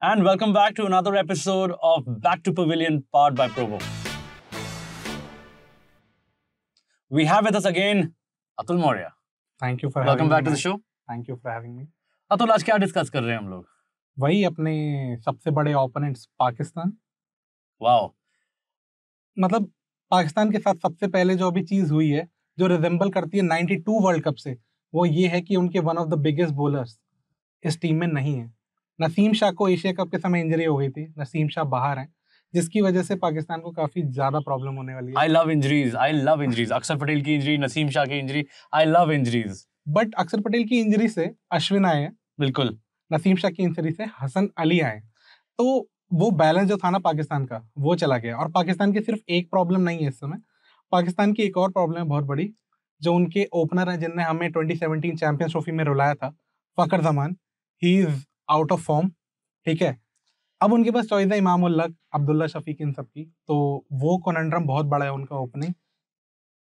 And welcome back to another episode of Back to Pavilion, powered by Provo. We have with us again Atul Maurya. Thank you for Welcome having back me. to the show. Thank you for having me. Atul, आज क्या discuss कर रहे हैं हम लोग? वही अपने सबसे बड़े ओपोनेंट्स पाकिस्तान. वाओ. मतलब पाकिस्तान के साथ सबसे पहले जो अभी चीज हुई है जो रिजेंबल करती है 92 वर्ल्ड कप से, वो ये है कि उनके one of the biggest bowlers इस टीम में नहीं है. नसीम शाह को एशिया कप के समय इंजरी हो गई थी. नसीम शाह बाहर हैं, जिसकी वजह से पाकिस्तान को काफी ज्यादा प्रॉब्लम होने वाली है. I love injuries. अक्षर पटेल की इंजरी, नसीम शाह की injury. I love injuries. But अक्षर पटेल की इंजरी से अश्विन आए हैं. बिल्कुल. नसीम शाह की इंजरी से हसन अली आए. तो वो बैलेंस जो था ना पाकिस्तान का, वो चला गया. और पाकिस्तान की सिर्फ एक प्रॉब्लम नहीं है इस समय, पाकिस्तान की एक और प्रॉब्लम है बहुत बड़ी. जो उनके ओपनर हैं जिनने हमें 2017 चैंपियंस ट्रॉफी में रुलाया था, Fakhar Zaman, he is out of form. ठीक है, अब उनके पास चॉइस है इमाम उल हक, अब्दुल्ला शफीक, इन सब की. तो वो कॉन्ड्रम बहुत बड़ा है उनका ओपनिंग.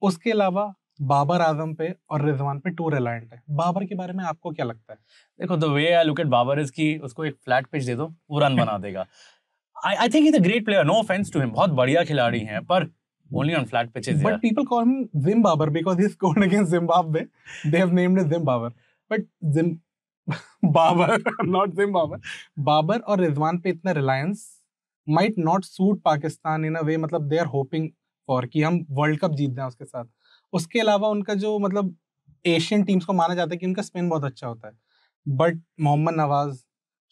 उसके अलावा बाबर आजम पे और रिजवान पे टू रिलायंट है. बाबर के बारे में आपको क्या लगता है? देखो, the way I look at Babar is कि उसको एक फ्लैट पिच दे दो, वो रन बना देगा. I think he's a great player. No offense to him. बहुत बढ़िया खिलाड़ी हैं, पर only on flat pitches. But people call him Zimbabwe because he scored against Zimbabwe. They have named him Zimbabwe. But Babar, not Zimbabwe. Babar और रिजवान पे इतना Reliance might not suit Pakistan in a way. मतलब they are hoping for कि हम world cup जीत दें उसके साथ. उसके अलावा उनका जो मतलब एशियन टीम्स को माना जाता है कि उनका स्पिन बहुत अच्छा होता है. But Mohammad Nawaz,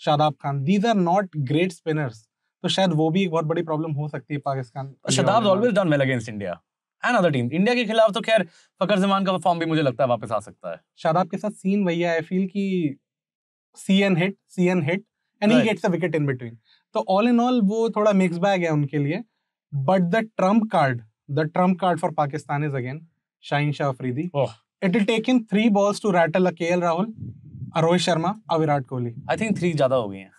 Shadab Khan, these are not great spinners. तो शायद वो भी एक बहुत बड़ी प्रॉब्लम हो सकती है Pakistan. Shadab always done well against India and other team. India के खिलाफ तो खैर फकर जमान का फॉर्म भी मुझे लगता है वापस आ सकता है. शादाब के साथ सीन वही है, आई फील कि CN hit and he gets a wicket in between. तो all in all वो थोड़ा मिक्स बैग है उनके लिए. But the trump card for Pakistan is again Shaheen Shah Afridi. It will take him 3 balls to rattle a KL Rahul, a Rohit Sharma, a Virat Kohli. I think 3 ज्यादा हो गई हैं.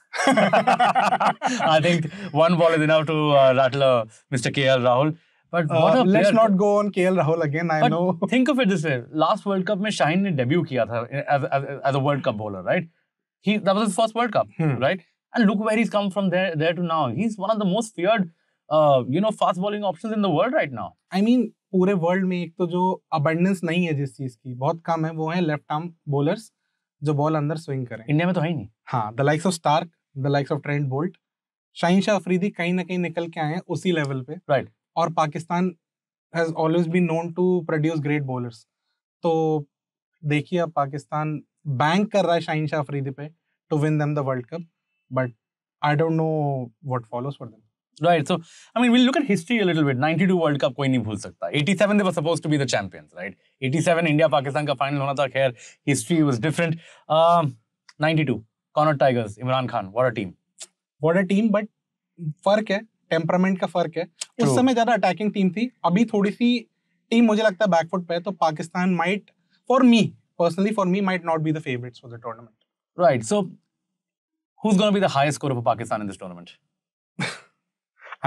I think 1 ball is enough to rattle Mr. KL Rahul. But let's not go on KL Rahul again. I know. Think of it this way: last World Cup में शाहीन ने debut किया था as a World Cup bowler, right? That was his first World Cup, right? And look where he's come from there to now. He's one of the most feared, fast bowling options in the world right now. I mean, पूरे world में एक तो जो abundance नहीं है जिस चीज की, बहुत कम है, वो है लेफ्ट आर्म बॉलर्स जो बॉल अंदर स्विंग करें. इंडिया में तो है ही नहीं. हाँ, the likes of Starc, the likes of Trent Boult, Shaheen Shah Afridi कहीं ना कहीं निकल के आए हैं उसी लेवल पे. राइट. और Pakistan has always been known to produce great bowlers. तो देखिए अब पाकिस्तान बैंक कर रहा है शाहीन शाह अफरीदी पे to win them the world cup, but I don't know what follows for them. Right. So, I mean, we'll look at history a little bit. 92 World Cup कोई नहीं भूल सकता. 87 they were supposed to be the champions, right? 87 India Pakistan का final होना था. खैर, history was different. 92 Connaught Tigers, Imran Khan, what a team. What a team, but फर्क है, टेम्परामेंट का फर्क है. उस समय ज्यादा अटैकिंग टीम थी, अभी थोड़ी सी टीम मुझे लगता है बैकफुट पे है. तो Pakistan might, for me, might not be the favorites for the tournament. Right. So, who's going to be the highest scorer for Pakistan in this tournament?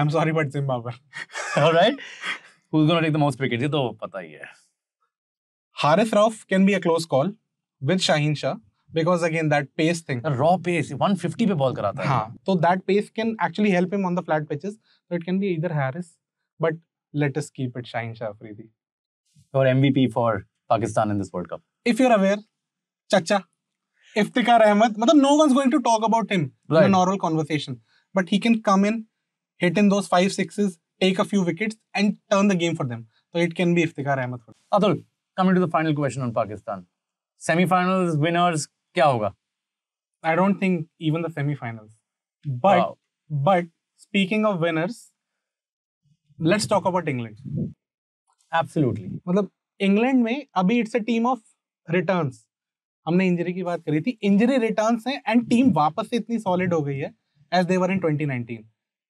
I'm sorry, but Zimbabwe. All right. Who's going to take the most wickets? ये तो पता ही है. Harith Rauf can be a close call with Shaheen Shah because again that pace thing. The raw pace, 150 पे ball कराता है. हाँ, तो that pace can actually help him on the flat pitches. So it can be either Harris, but let us keep it Shaheen Shah Afridi. Your MVP for Pakistan in this World Cup. If you're aware, Chacha, Iftikhar Ahmed. मतलब no one's going to talk about him in a normal conversation, but he can come in, hit in those 5-6s, take a few wickets and turn the game for them. So it can be Iftikhar Ahmed. Atul, coming to the final question on Pakistan. Semi-finals, winners, क्या होगा? I don't think even the semi-finals. But speaking of winners, let's talk about England. Absolutely. मतलब England में अभी it's a team of returns. हमने injury की बात करी थी, इंजरी रिटर्न्स हैं एंड टीम वापस से इतनी सॉलिड हो गई है as they were in 2019.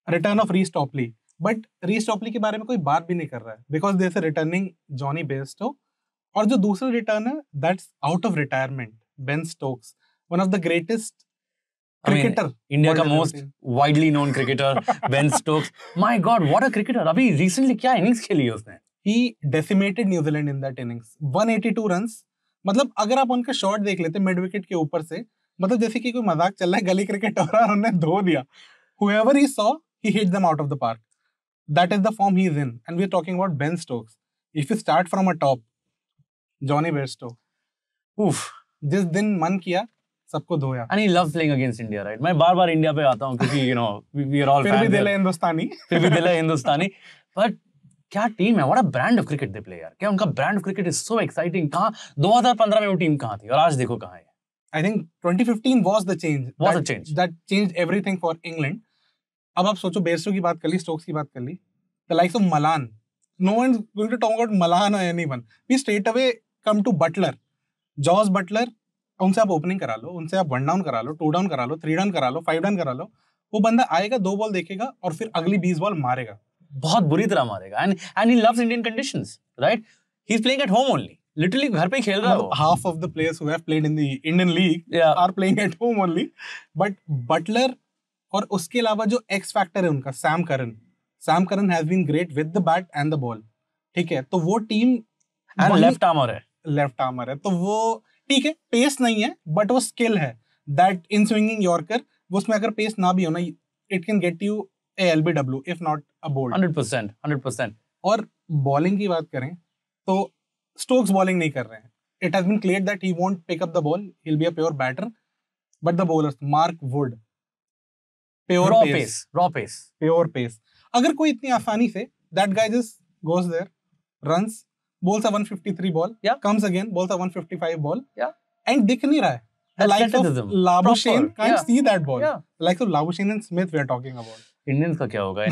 Return of Reece Topley, but Reece Topley के बारे में कोई बात भी नहीं कर रहा है because there is a returning Johnny Bairstow. और जो दूसरा रिटर्न है that's out of retirement, Ben Stokes, one of the greatest cricketer, India का most widely known cricketer Ben Stokes. My god, what a cricketer. अभी recently क्या innings खेली है उसने. He decimated New Zealand in that innings. 182 runs. मतलब अगर आप उनका शॉट देख लेते मिड विकेट के ऊपर से, मतलब जैसे कि कोई मजाक चल रहा है, गली क्रिकेट हो रहा है और उन्होंने धो दिया. Whoever he saw, he hit them out of the park. That is the form he is in. And we are talking about Ben Stokes. If you start from a top, Johnny Bairstow. Oof. जिस दिन मन किया सबको धोया. And he loves playing against India, right? मैं बार-बार India पे आता हूँ क्योंकि you know we are all फिर भी दिल है हिंदुस्तानी. फिर भी दिल है हिंदुस्तानी. But क्या टीम है? What a brand of cricket they play यार. क्या उनका brand of cricket is so exciting. कहाँ 2015 में वो टीम कहाँ थी और आज देखो कहाँ है. I think 2015 was the change. Was a change. That changed everything for England. अब आप सोचो बेयरस्टो की बात कर ली, स्टोक्स की बात कर ली. The likes of Malan. No one's going to talk about Malan or anyone. We straight away come to Butler. Josh Butler. उनसे आप ओपनिंग करा लो, उनसे आप 1 डाउन करा लो, 2 डाउन करा लो, 3 डाउन करा लो, 5 डाउन करा लो. वो बंदा आएगा, 2 बॉल देखेगा और फिर अगली 20 बॉल मारेगा. बहुत बुरी तरह मारेगा. And he loves Indian conditions, right? He's playing at home only. Literally घर पे खेल रहा है वो. Half of the players who have played in the Indian League are playing at home only. But Butler और उसके अलावा जो X factor है उनका, Sam Curran has been great with the bat and the ball. ठीक है, तो वो टीम and left armer है. तो वो ठीक है, पेस नहीं है बट वो स्किल है. दैट इन स्विंगिंग यॉर्कर, वो उसमें अगर पेस ना भी हो ना, it can get you a LBW if not a bowled. 100%. और बॉलिंग की बात करें तो स्टोक्स बॉलिंग नहीं कर रहे हैं. It has been clear that he won't pick up the ball, he will be a pure batter. But the bowlers, Mark Wood, pure pace. अगर कोई इतनी आसानी से, that guy just goes there, runs, bowls a 153 ball, comes again, bowls a 155 ball, and दिख नहीं रहा है. The likes of Labuschagne can't see that ball. The likes of Labuschagne and Smith we are talking about. Indians का क्या होगा?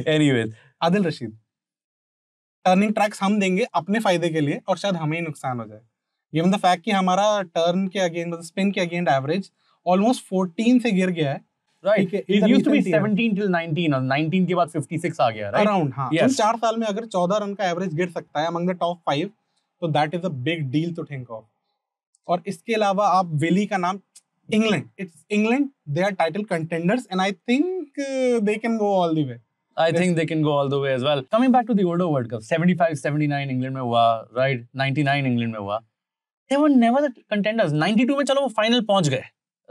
Anyways. Adil Rashid, turning tracks हम देंगे अपने फायदे के लिए और शायद हमें ही नुकसान हो जाए. Given the fact कि हमारा टर्न के अगेंस्ट, मतलब स्पिन के अगेंस्ट एवरेज ऑलमोस्ट 14 से गिर गया है. Right. It used to be 17 till 19 और 19 के बाद 56 आ गया, right? Around, हाँ. इन 4 साल में अगर 14 रन का एवरेज गिर सकता है among the top 5, तो that is a big deal to think of. और इसके अलावा आप विली का नाम, England, they are title contenders and I think they can go all the way. I think they can go all the way as well. Coming back to the older World Cup, 75, 79 England में हुआ, right? 99 England में हुआ. They were never the contenders. 92 में चलो वो final पहुंच गए,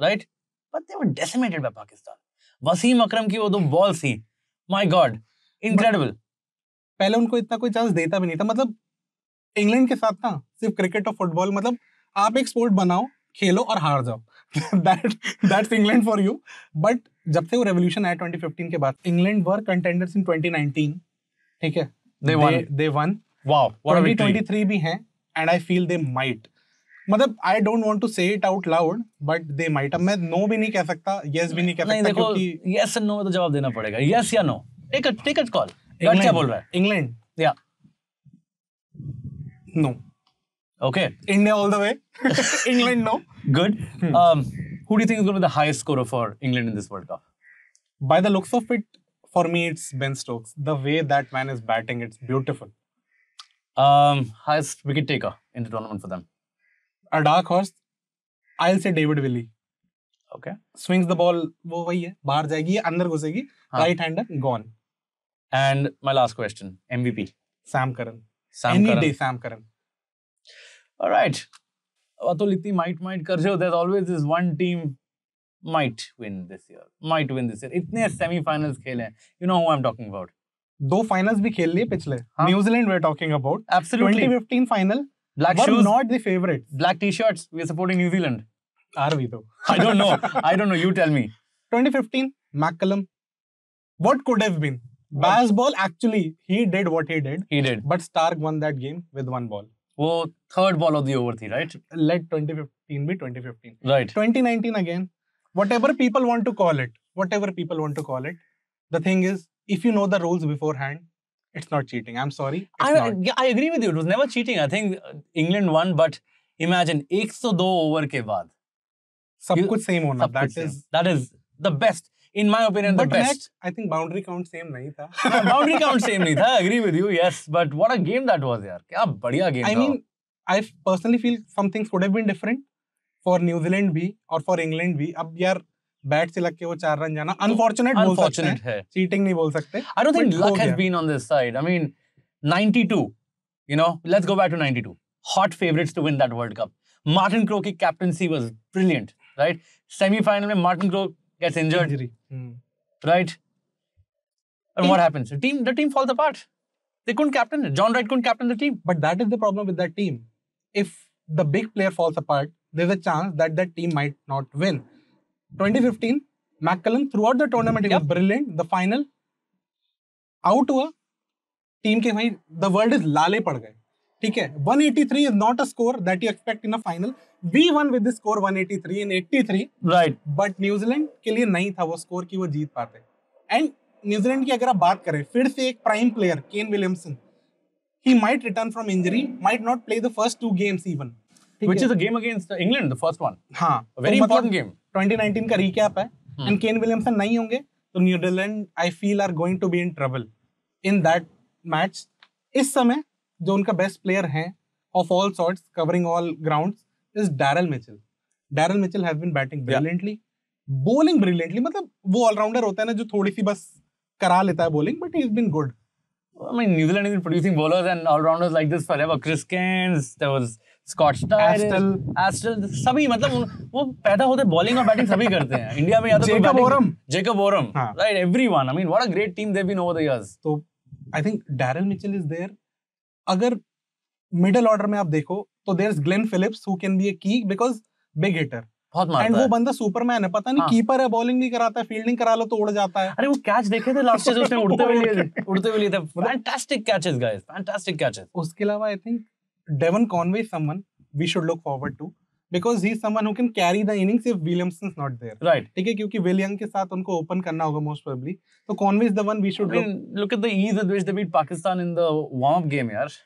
right? But they were decimated by Pakistan. Wasim अकरम की वो 2 बॉल्स थी, my God, incredible. पहले उनको इतना कोई चांस देता भी नहीं था. मतलब इंग्लैंड के साथ ना सिर्फ क्रिकेट और फुटबॉल, मतलब आप एक स्पोर्ट बनाओ, खेलो और हार जाओ. That's England for you. But जब से वो रेवोल्यूशन आया 2015 के बाद, इंग्लैंड वर कंटेंडर्स इन 2019. ठीक है, they won. Wow, what a victory. 2023 भी हैं and I feel they might. मतलब I don't want to say it out loud, but they might. अब मैं no भी नहीं कह सकता, yes भी नहीं कह सकता, क्योंकि yes and no में तो जवाब देना पड़ेगा. Yes या no? Take a call. गट क्या बोल रहा है? England. Yeah. No. Okay. India all the way. England no. Good. Who do you think is going to be the highest scorer for England in this World Cup? By the looks of it, for me it's Ben Stokes. The way that man is batting, it's beautiful. Highest wicket taker in the tournament for them. A dark horse, I'll say David Willey. Okay. Swings the ball, वो वही है, बाहर जाएगी, अंदर घुसेगी, right hander, gone. And my last question, MVP. Sam Curran. Any day, Sam Curran. All right. Atul इतनी might कर रहे हो, there's always this one team might win this year. इतने semi-finals खेले हैं. You know who I'm talking about. 2 finals भी खेल लिए पिछले. New-Zealand we're talking about. Absolutely. 2015 final. Black were shoes, not the favorites. Black t-shirts. We are supporting New Zealand. Are we though? I don't know. You tell me. 2015, McCullum. What could have been? Bazball, actually, he did what he did. But Stark won that game with 1 ball. वो third ball of the over थी, right? Let 2015 be 2015. Right. 2019 again. Whatever people want to call it. The thing is, if you know the rules beforehand, it's not cheating. I'm sorry. I agree with you. It was never cheating. I think England won, but imagine 102 over के बाद सब कुछ same होना. That is the best. In my opinion, the best. I think boundary count same नहीं था. Boundary count same नहीं था. I agree with you. Yes, but what a game that was, यार. क्या बढ़िया game था. I mean, I personally feel some things could have been different for New Zealand भी और for England भी. अब यार बैट से लग के वो 4 रन जाना अनफॉर्चुनेट बोल सकते हैं, चीटिंग नहीं बोल सकते. I don't think luck has been on this side. I mean, 92, let's go back to 92. Hot favorites to win that World Cup. Martin Crowe की captaincy was brilliant, right? Semi-final में Martin Crowe gets injured, right? And what happens? The team falls apart. They couldn't captain it. John Wright couldn't captain the team. But that is the problem with that team. If the big player falls apart, there's a chance that that team might not win. 2015, McCullum throughout the tournament he was brilliant. The final, out हुआ, team के भाई the world is लाले पड़ गए. ठीक है, 183 is not a score that you expect in a final. We won with the score 183 in 83. Right. But New Zealand के लिए नहीं था वो स्कोर कि वो जीत पाते. And न्यूजीलैंड की अगर आप बात करें फिर से एक prime player Kane Williamson, he might return from injury, might not play the first 2 games even. Which is the game against England, the first one. हाँ, a very important game. 2019 का recap है, and केन विलियमसन नहीं होंगे तो New Zealand I feel are going to be in trouble in that match. इस समय जो उनका बेस्ट प्लेयर है of all sorts, covering all grounds, is Daryl Mitchell. Daryl Mitchell has been batting brilliantly, bowling brilliantly. मतलब वो allrounder होता है ना जो थोड़ी सी बस करा लेता है bowling, but he's been good. I mean, New Zealand has been producing bowlers and all-rounders like this forever. Chris Cairns, there was Scott Styris, Astle, सभी मतलब वो पैदा होते bowling और batting सभी करते हैं. इंडिया में या तो Jacob Oram, right? Everyone. I mean, what a great team they've been over the years. तो I think Daryl Mitchell is there. अगर middle order में आप देखो तो there's Glenn Phillips who can be a key because big hitter. बहुत मारता है. And वो बंदा सुपरमैन है, पता नहीं कीपर है, बॉलिंग नहीं कराता है, फील्डिंग करा लो तो उड़ जाता है. अरे वो कैच देखे थे लास्ट ईयर उसने उड़ते हुए लिए थे. Fantastic catches guys, fantastic catches. उसके अलावा I think Devon Conway is someone we should look forward to because he is someone who can carry the innings if Williamson's not there. Right. ठीक है, क्योंकि विलियम के साथ उनको open करना होगा most probably. तो Conway is the one we should look at the ease with which they beat Pakistan in the warm-up game यार.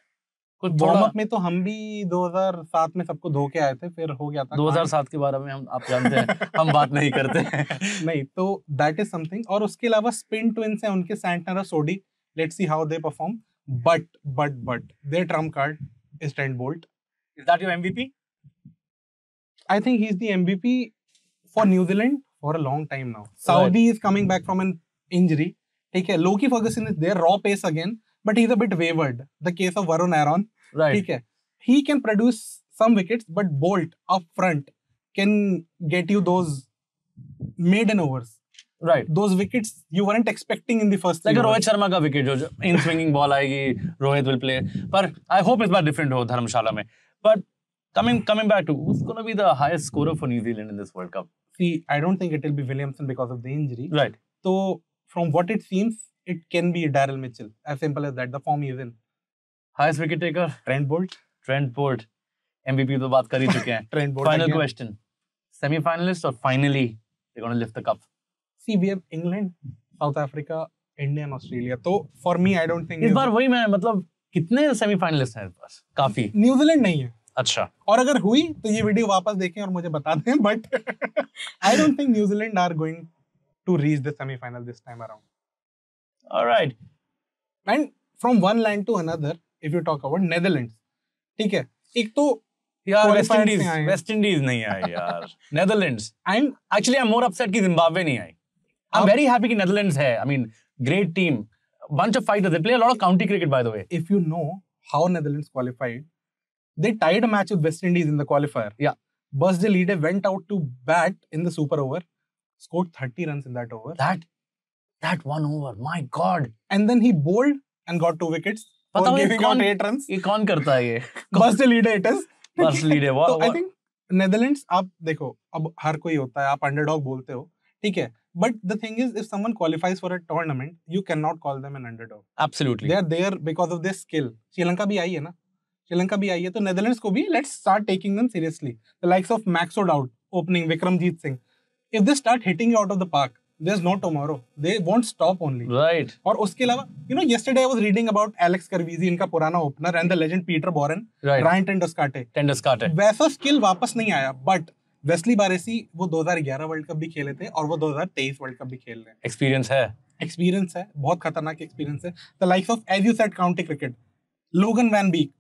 वार्म-अप में तो हम भी 2007 में सबको धो के आए थे, फिर हो गया था. 2007 के बारे में हम आप जानते हैं हम बात नहीं करते हैं. नहीं तो दैट इज समथिंग. और उसके अलावा स्पिन ट्विंस हैं उनके, सैंटनर और Sodhi. Let's see how they perform. But their trump card is Trent Boult. Is that your MVP? I think he is the MVP for New Zealand for a long time now. Southee is coming back from an injury. ठीक है, Lockie Ferguson is there, raw pace again, but he's a bit wavered. The case of Varun Aaron. Right. ठीक है, he can produce some wickets, but Bolt up front can get you those maiden overs. Right. Those wickets you weren't expecting in the first. Like a Rohit Sharma का wicket जो in swinging ball आएगी, Rohit will play. But I hope इस बार different हो धर्मशाला में. But coming back to who's going to be the highest scorer for New Zealand in this World Cup? See, I don't think it will be Williamson because of the injury. Right. So from what it seems, it can be Daryl Mitchell. As simple as that. The form he is in. Highest wicket taker? Trent Bolt. Trent Bolt. MVP तो बात कर ही चुके हैं. Trent Bolt. Final question. Semi-finalist or finally they're going to lift the cup? See, we have England, South Africa, India and Australia. तो for me, I don't think. इस बार वही मैं मतलब कितने semi-finalists हैं इस बार? काफी. न्यूजीलैंड नहीं है. अच्छा. और अगर हुई तो ये वीडियो वापस देखें और मुझे बता दें. But I don't think New Zealand are going to reach the semi-final this time around. All right. And from one land to another, if you talk about Netherlands, ठीक है, एक तो यार West Indies नहीं आई यार. Netherlands. And actually I'm more upset कि Zimbabwe नहीं आई. I'm very happy कि Netherlands है. I mean, great team, bunch of fighters. They play a lot of county cricket, by the way. If you know how Netherlands qualified, they tied a match with West Indies in the qualifier. Yeah. Bas de Leede went out to bat in the super over, scored 30 runs in that over. That one over, my God. And then he bowled and got 2 wickets for giving out 8 runs. ये कौन करता है ये? Bas de Leede it is. Bas de Leede. So I think Netherlands, आप देखो, अब हर कोई होता है, आप underdog बोलते हो, ठीक है. But the thing is, if someone qualifies for a tournament, you cannot call them an underdog. Absolutely. They are there because of their skill. Sri Lanka भी आई है ना? श्रीलंका भी आई है, तो Netherlands को भी let's start taking them seriously. The likes of Max O'Dowd, opening Vikramjit Singh. If they start hitting you out of the park, there's no tomorrow. They won't stop only. Right. और उसके अलावा, you know, yesterday I was reading about Alex Carvisi, इनका पुराना opener, and the legend Peter Boren, right. Ryan Ten-Doeschate. वैसा skill वापस नहीं आया, but Wesley बारेसी वो 2011 वर्ल्ड कप भी खेले थे और वो 2023 वर्ल्ड कप भी खेल रहे हैं. एक्सपीरियंस है, बहुत खतरनाक एक्सपीरियंस है. The likes of as you said county cricket, Logan van Beek,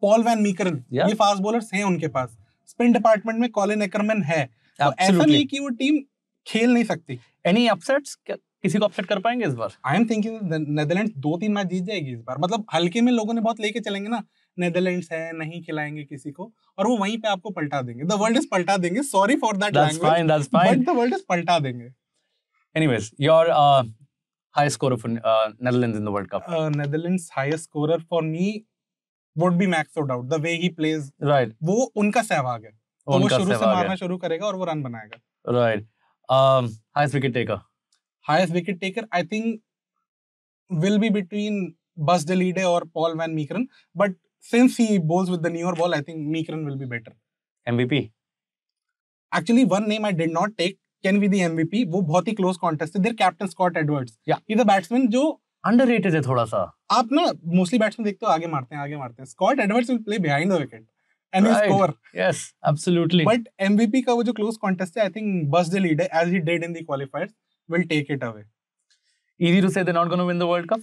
Paul van Meekeren, ये फास्ट बॉलर्स हैं उनके पास. स्पिन डिपार्टमेंट में कॉलिन एकरमैन है. तो ऐसा नहीं कि वो टीम खेल नहीं सकती. Any upsets? किसी को अपसेट कर पाएंगे इस बार? I am thinking Netherlands 2-3 match जीत जाएगी इस बार. मतलब हल्के में लोगों ने बहुत लेके चलेंगे ना, नेदरलैंड्स है, नहीं खिलाएंगे किसी को, और वो वहीं पे आपको पलटा देंगे. द वर्ल्ड इज पलटा देंगे. Sorry for that language, that's fine. But the world is पलटा देंगे. Anyways, your highest scorer for Netherlands in the World Cup. Netherlands highest scorer for me would be Max Odout. The way he plays, Right. वो उनका सहवाग है. तो वो शुरू से मारना शुरू करेगा और वो रन बनाएगा. Right. Highest wicket taker. Highest wicket taker, I think, will be between Bas de Leede or Paul van Meekeren. But since he bowls with the newer ball, I think Meekeren will be better. MVP. Actually, one name I did not take can be the MVP. वो बहुत ही close contest है. Their captain Scott Edwards. Yeah. He's a batsman जो underrated है थोड़ा सा. आप ना mostly batsman देखते हो आगे मारते हैं. Scott Edwards will play behind the wicket and he'll score. Yes, absolutely. But MVP का वो जो close contest है, I think Bas de Leede, as he did in the qualifiers, will take it away. Easy to say they're not going to win the World Cup.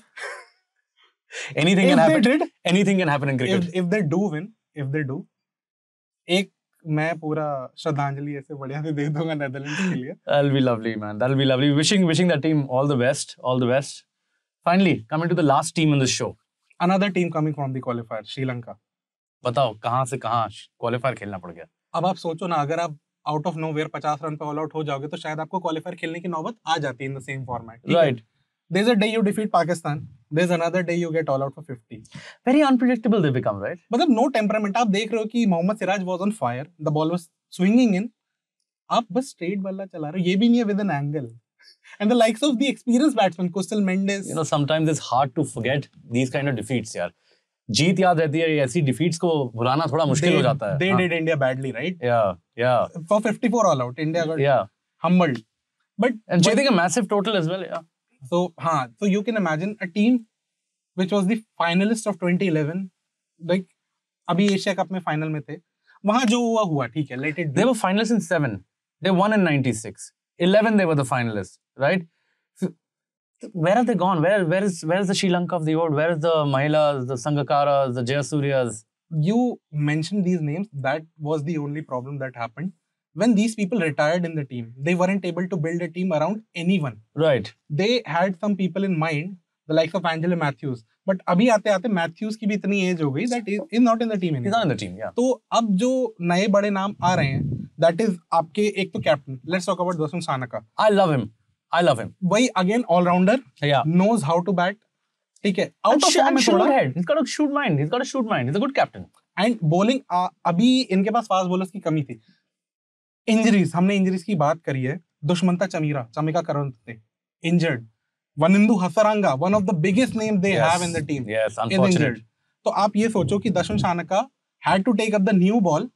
Anything can happen. Anything can happen in cricket. If they do win, एक मैं पूरा श्रद्धांजलि ऐसे बढ़िया से दे दूंगा Netherlands के लिए. That'll be lovely, man. That'll be lovely. Wishing that team all the best. All the best. Finally, coming to the last team in this show. Another team coming from the qualifier, Sri Lanka. बताओ कहाँ से कहाँ qualifier खेलना पड़ गया. अब आप सोचो ना, अगर आप आउट ऑफ नोवेयर 50 रन पे ऑल आउट हो जाओगे तो शायद आपको क्वालिफायर खेलने की नौबत आ जाती है in the same format. Right. There's a day you defeat Pakistan. There's another day you get all out for 50. Very unpredictable they become, right? मतलब no temperament. आप देख रहे हो कि Mohammad Siraj was on fire. The ball was swinging in. आप बस straight बल्ला चला रहे हो. ये भी नहीं है with an angle. And the likes of the experienced batsmen, Kusal Mendes. You know, sometimes it's hard to forget these kind of defeats, यार. जीत याद रहती है, ऐसी defeats को भुलाना थोड़ा मुश्किल हो जाता है. They did India badly, right? Yeah. For 54 all out, India got humbled. And chasing a massive total as well, yeah. So you can imagine a team which was the finalist of 2011, like अभी Asia cup में final में थे, वहां जो हुआ ठीक है, let it be. They were finalists in 7. They won in 96. 11 they were the finalists, right? So, where have they gone? Where is the Sri Lanka of the old? Where is the Mahilas, the Sangakaras, the Jayasuryas? You mentioned these names. That was the only problem that happened. When these people retired in the team, they weren't able to build a team around anyone. Right. They had some people in mind, the likes of Angelo Matthews. But अभी आते आते Matthews की भी इतनी as हो गई that is not in the team anymore. He's not in the team, yeah. तो अब जो नए बड़े नाम आ रहे हैं, that is आपके एक तो captain. Let's talk about Dasun Shanaka. I love him. वही again all rounder. Yeah. Knows how to bat. ठीक है. Out of form है थोड़ा. He's got a shoot mind. He's a good captain. And bowling अभी इनके पास fast bowlers की कमी थी. इंजरीज, हमने इंजरीज की बात करी है. Dushmantha Chameera currently injured. Wanindu Hasaranga, one of the biggest name they have in the team, yes, unfortunate. तो आप ये सोचो कि Darshan Shanaka had to take up the new ball,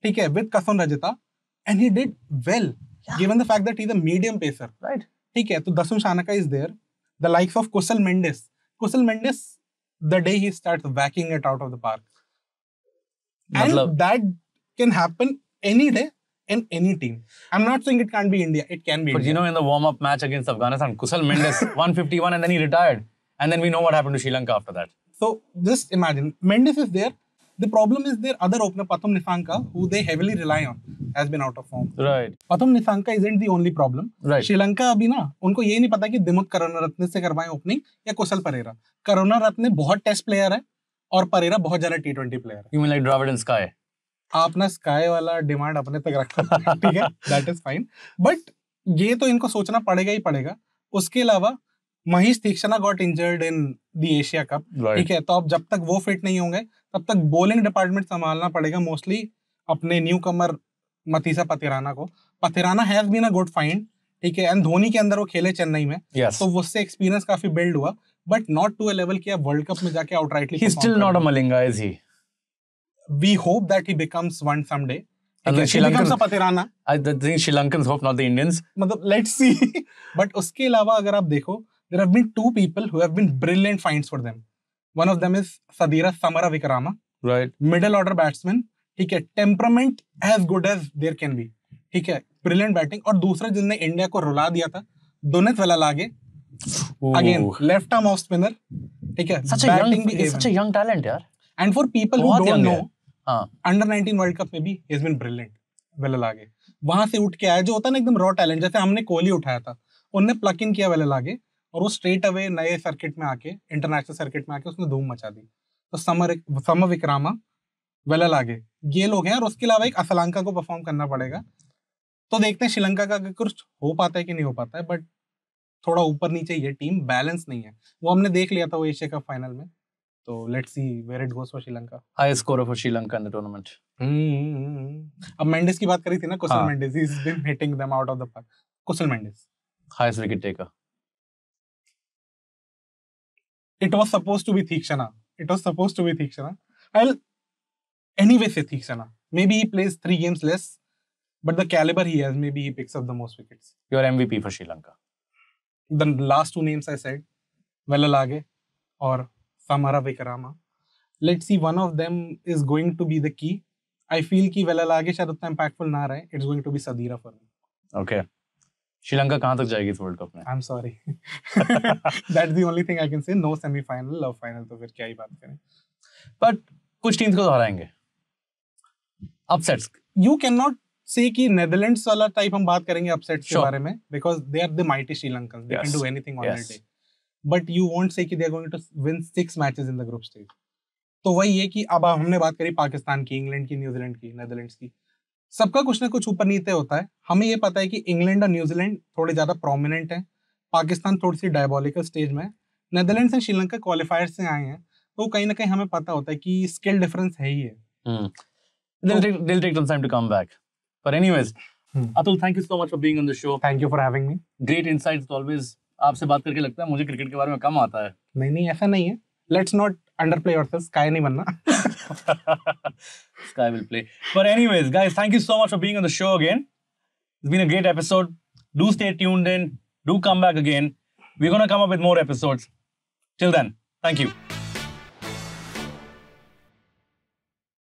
ठीक है, with Kasun Rajitha, and he did well given the fact that he is a medium pacer, right. ठीक है. तो Darshan Shanaka is there. The likes of Kusal Mendis the day he starts whacking it out of the park, and that can happen any day in any team. I'm not saying it can't be India. It can be But India. you know, in the warm-up match against Afghanistan, Kusal Mendes 151 and then he retired. And then we know what happened to Sri Lanka after that. So just imagine, Mendes is there. The problem is their other opener, Pathum Nissanka, who they heavily rely on, has been out of form. Right. Pathum Nissanka isn't the only problem. Right. Sri Lanka अभी ना, उनको ये नहीं पता कि दिमुथ करुणारत्ने से करवाएं opening या कुशल परेरा. करुणारत्ने बहुत टेस्ट प्लेयर है और परेरा बहुत ज्यादा T20 प्लेयर है. You mean like Dravid and Sky? आप ना स्काई वाला डिमांड अपने तक रखो, ठीक है, दैट इज फाइन. बट ये तो इनको सोचना पड़ेगा ही पड़ेगा. उसके अलावा Mahesh Theekshana got injured in the Asia cup, ठीक है. तो अब जब तक वो फिट नहीं होंगे तब तक बॉलिंग डिपार्टमेंट संभालना पड़ेगा मोस्टली अपने न्यू कमर मतीसा पतिराना को. Pathirana has been a good find, ठीक है, एंड धोनी के अंदर वो खेले चेन्नई में, तो उससे एक्सपीरियंस काफी बिल्ड हुआ, but not to a level कि आप वर्ल्ड कप में जाके outrightly. He's still not a Malinga, is he? We hope that he becomes one someday. And he becomes a Patirana. I think Sri Lankans hope, not the Indians. Let's see. But उसके अलावा अगर आप देखो, there have been two people who have been brilliant finds for them. One of them is Sadira Samaravikrama. Right. Middle order batsman. ठीक है. Temperament as good as there can be. ठीक है. Brilliant batting. और दूसरा जिसने India को रुला दिया था, Dunith Velalage. Again, left arm off spinner. ठीक है. He's such a young talent, यार. And for people who don't know, under 19 world cup में भी he has been brilliant. Wellalage वहां से उठ के आया, जो होता है ना एकदम रॉ टैलेंट, जैसे हमने कोहली उठाया था, उनने प्लग इन किया वेलालागे और वो स्ट्रेट अवे नए सर्किट में आके, इंटरनेशनल सर्किट में आके उसने धूम मचा दी. तो समविक्रामा, वेलालागे, ये लोग हैं, और उसके अलावा एक असलांका को परफॉर्म करना पड़ेगा। तो देखते हैं श्रीलंका का कुछ हो पाता है कि नहीं हो पाता है, बट थोड़ा ऊपर नीचे ये टीम बैलेंस नहीं है, वो हमने देख लिया था वो एशिया कप फाइनल में। तो let's see where it goes for Sri Lanka. Highest score for Sri Lanka in the tournament. अब मेंडिस की बात करी थी ना, कुशल हाँ। Mendis, he is been hitting them out of the park. Kusal Mendis, highest wicket taker. It was supposed to be Theekshana. I'll anyway say Theekshana. Maybe he plays 3 games less, but the caliber he has, maybe he picks up the most wickets. Your MVP for Sri Lanka. The last 2 names I said, Velalage or Samara Vikrama. Let's see, one of them is going to be the key. I feel कि Velalage शायद उतना impactful ना रहे. It's going to be Sadira for me. Okay. Sri Lanka कहाँ तक जाएगी इस world cup में? I'm sorry. That's the only thing I can say. No semi-final or final, तो फिर क्या ही बात करें. But कुछ टीम्स को तो हराएंगे. Upsets. You cannot say कि Netherlands वाला टाइप हम बात करेंगे upsets के बारे में, because they are the mighty Sri Lankans. They can do anything on their day. But you won't say कि they are going to win 6 matches in the group stage. तो वही है कि अब हमने बात करी पाकिस्तान की, इंग्लैंड की, न्यूजीलैंड की, नेदरलैंड्स की, सबका कुछ ना कुछ ऊपर नीचे होता है। हमें ये पता है कि इंग्लैंड और न्यूजीलैंड थोड़े ज्यादा प्रोमिनेंट हैं, पाकिस्तान थोड़ी सी डायबॉलिकल स्टेज में, नेदरलैंड्स एंड श्रीलंका क्वालिफायर से आए हैं, तो कहीं ना कहीं हमें पता होता है कि स्किल डिफरेंस है ही है। They'll take some time to come back. But anyways, Atul, thank you so much for being on the show. Thank you for having me. Great insights always. आपसे बात करके लगता है मुझे क्रिकेट के बारे में कम आता है। नहीं ऐसा नहीं है। Let's not underplay ourselves. Sky नहीं बनना। Sky will play. But anyways, guys, thank you so much for being on the show again. It's been a great episode. Do stay tuned in. Do come back again. We're going to come up with more episodes. Till then, thank you.